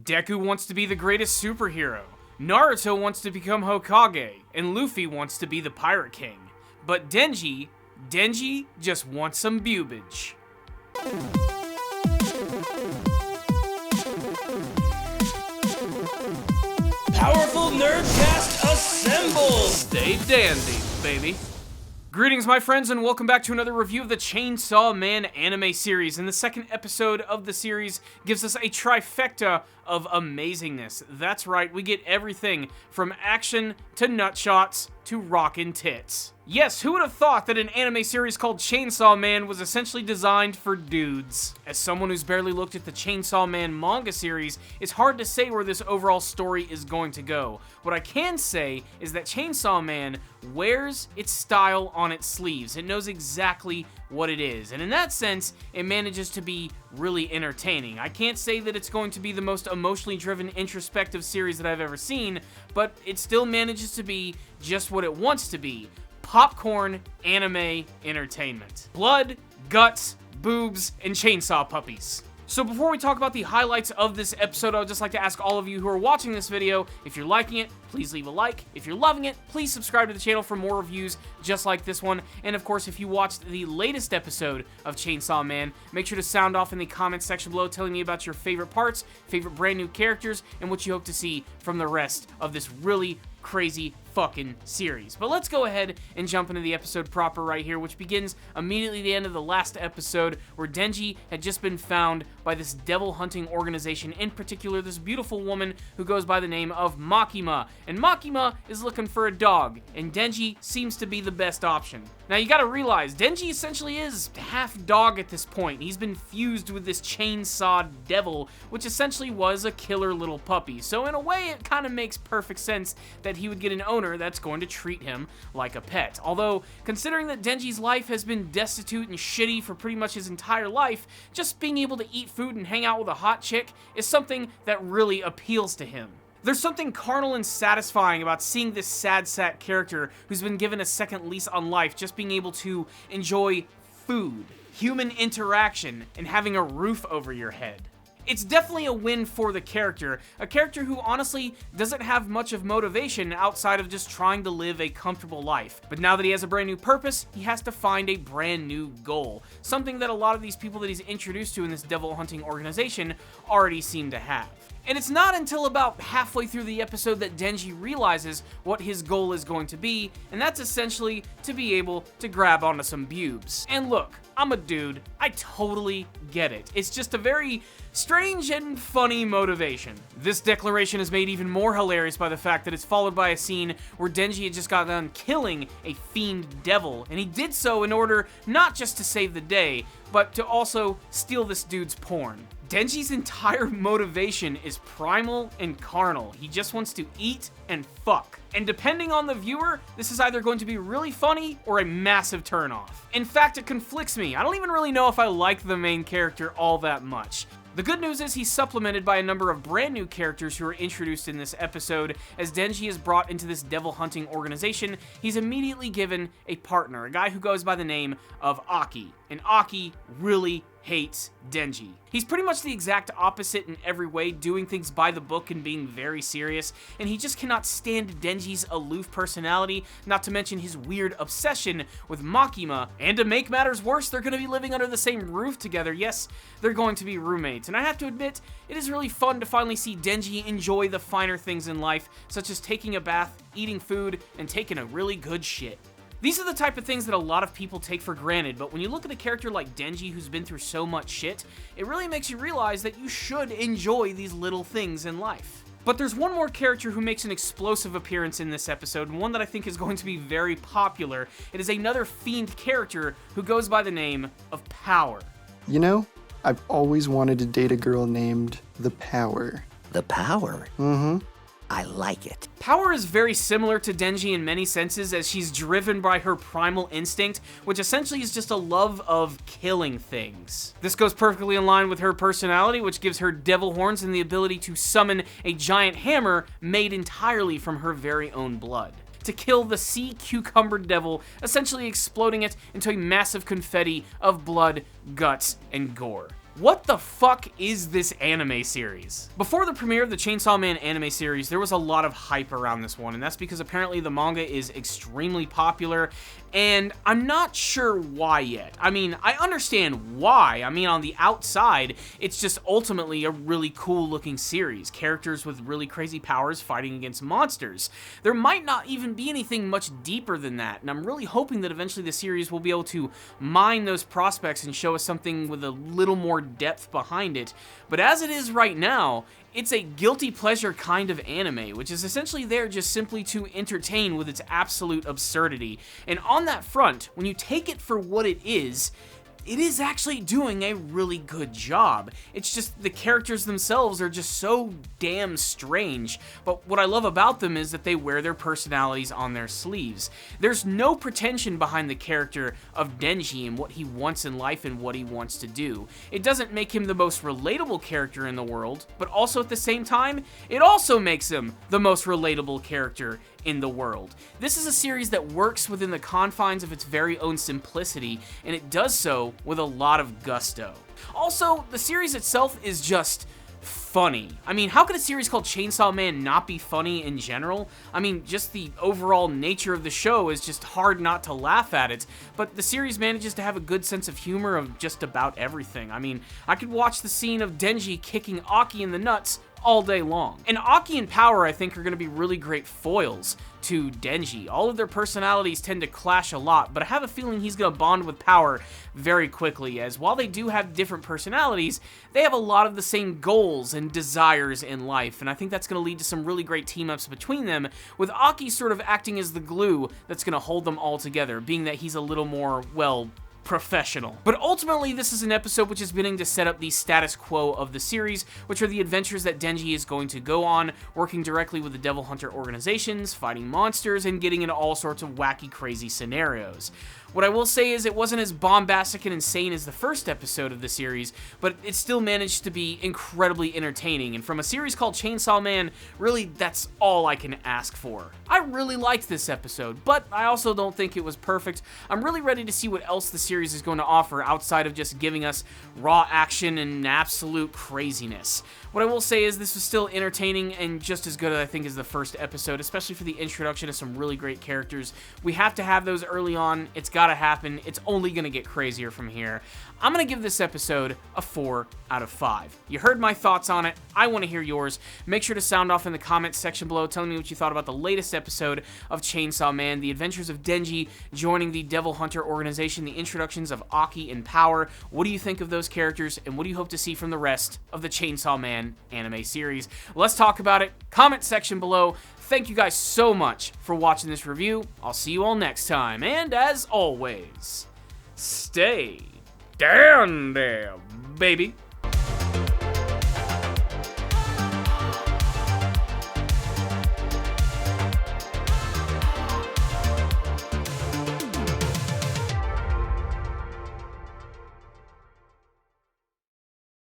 Deku wants to be the greatest superhero. Naruto wants to become Hokage, and Luffy wants to be the Pirate King. But Denji just wants some bubage. Powerful Nerdcast assembled! Stay dandy, baby. Greetings, my friends, and welcome back to another review of the Chainsaw Man anime series. And the second episode of the series gives us a trifecta of amazingness. That's right, we get everything from action to nutshots to rockin' tits. Yes, who would have thought that an anime series called Chainsaw Man was essentially designed for dudes? As someone who's barely looked at the Chainsaw Man manga series, it's hard to say where this overall story is going to go. What I can say is that Chainsaw Man wears its style on its sleeves. It knows exactly what it is, and in that sense, it manages to be really entertaining. I can't say that it's going to be the most emotionally driven, introspective series that I've ever seen, but it still manages to be just what it wants to be. Popcorn anime entertainment. Blood, guts, boobs, and chainsaw puppies. So before we talk about the highlights of this episode, I would just like to ask all of you who are watching this video, if you're liking it, please leave a like. If you're loving it, please subscribe to the channel for more reviews just like this one. And of course, if you watched the latest episode of Chainsaw Man, make sure to sound off in the comments section below telling me about your favorite parts, favorite brand new characters, and what you hope to see from the rest of this really crazy fucking series. But let's go ahead and jump into the episode proper right here, which begins immediately at the end of the last episode, where Denji had just been found by this devil hunting organization, in particular this beautiful woman who goes by the name of Makima. And Makima is looking for a dog, and Denji seems to be the best option. Now you gotta realize, Denji essentially is half dog at this point. He's been fused with this chainsaw devil, which essentially was a killer little puppy. So in a way, it kind of makes perfect sense that he would get an owner that's going to treat him like a pet. Although, considering that Denji's life has been destitute and shitty for pretty much his entire life, just being able to eat food and hang out with a hot chick is something that really appeals to him. There's something carnal and satisfying about seeing this sad sack character who's been given a second lease on life just being able to enjoy food, human interaction, and having a roof over your head. It's definitely a win for the character, a character who honestly doesn't have much of motivation outside of just trying to live a comfortable life. But now that he has a brand new purpose, he has to find a brand new goal, something that a lot of these people that he's introduced to in this devil hunting organization already seem to have. And it's not until about halfway through the episode that Denji realizes what his goal is going to be, and that's essentially to be able to grab onto some bubes. And look, I'm a dude, I totally get it. It's just a very strange and funny motivation. This declaration is made even more hilarious by the fact that it's followed by a scene where Denji had just got done killing a fiend devil, and he did so in order not just to save the day, but to also steal this dude's porn. Denji's entire motivation is primal and carnal. He just wants to eat and fuck. And depending on the viewer, this is either going to be really funny or a massive turnoff. In fact, it conflicts me. I don't even really know if I like the main character all that much. The good news is he's supplemented by a number of brand new characters who are introduced in this episode. As Denji is brought into this devil hunting organization, he's immediately given a partner, a guy who goes by the name of Aki. And Aki really hates Denji. He's pretty much the exact opposite in every way, doing things by the book and being very serious, and he just cannot stand Denji's aloof personality, not to mention his weird obsession with Makima. And to make matters worse, they're going to be living under the same roof together. Yes, they're going to be roommates, and I have to admit, it is really fun to finally see Denji enjoy the finer things in life, such as taking a bath, eating food, and taking a really good shit. These are the type of things that a lot of people take for granted, but when you look at a character like Denji who's been through so much shit, it really makes you realize that you should enjoy these little things in life. But there's one more character who makes an explosive appearance in this episode, and one that I think is going to be very popular. It is another Fiend character who goes by the name of Power. You know, I've always wanted to date a girl named The Power. The Power? Mm-hmm. I like it. Power is very similar to Denji in many senses, as she's driven by her primal instinct, which essentially is just a love of killing things. This goes perfectly in line with her personality, which gives her devil horns and the ability to summon a giant hammer made entirely from her very own blood, to kill the sea cucumber devil, essentially exploding it into a massive confetti of blood, guts, and gore. What the fuck is this anime series? Before the premiere of the Chainsaw Man anime series, there was a lot of hype around this one, and that's because apparently the manga is extremely popular, and I'm not sure why yet. I mean, I understand why. I mean, on the outside, it's just ultimately a really cool looking series. Characters with really crazy powers fighting against monsters. There might not even be anything much deeper than that, and I'm really hoping that eventually the series will be able to mine those prospects and show us something with a little more depth behind it. But as it is right now, it's a guilty pleasure kind of anime, which is essentially there just simply to entertain with its absolute absurdity. And on that front, when you take it for what it is actually doing a really good job. It's just the characters themselves are just so damn strange, but what I love about them is that they wear their personalities on their sleeves. There's no pretension behind the character of Denji and what he wants in life and what he wants to do. It doesn't make him the most relatable character in the world, but also at the same time, it also makes him the most relatable character in the world. This is a series that works within the confines of its very own simplicity, and it does so with a lot of gusto. Also, the series itself is just funny. I mean, how could a series called Chainsaw Man not be funny in general? I mean, just the overall nature of the show is just hard not to laugh at it, but the series manages to have a good sense of humor of just about everything. I mean, I could watch the scene of Denji kicking Aki in the nuts all day long. And Aki and Power, I think, are going to be really great foils to Denji. All of their personalities tend to clash a lot, but I have a feeling he's going to bond with Power very quickly, as while they do have different personalities, they have a lot of the same goals and desires in life, and I think that's going to lead to some really great team-ups between them, with Aki sort of acting as the glue that's going to hold them all together, being that he's a little more, well, professional. But ultimately, this is an episode which is beginning to set up the status quo of the series, which are the adventures that Denji is going to go on, working directly with the Devil Hunter organizations, fighting monsters, and getting into all sorts of wacky, crazy scenarios. What I will say is it wasn't as bombastic and insane as the first episode of the series, but it still managed to be incredibly entertaining, and from a series called Chainsaw Man, really, that's all I can ask for. I really liked this episode, but I also don't think it was perfect. I'm really ready to see what else the series is going to offer outside of just giving us raw action and absolute craziness. What I will say is this was still entertaining and just as good, I think, as the first episode, especially for the introduction of some really great characters. We have to have those early on. It's gotta happen. It's only gonna get crazier from here. I'm gonna give this episode a 4 out of 5. You heard my thoughts on it. I want to hear yours. Make sure to sound off in the comments section below telling me what you thought about the latest episode of Chainsaw Man, the adventures of Denji joining the Devil Hunter organization, the introductions of Aki and Power. What do you think of those characters, and what do you hope to see from the rest of the Chainsaw Man anime series? Let's talk about it. Comment section below. Thank you guys so much for watching this review. I'll see you all next time, and as always, stay down there, baby.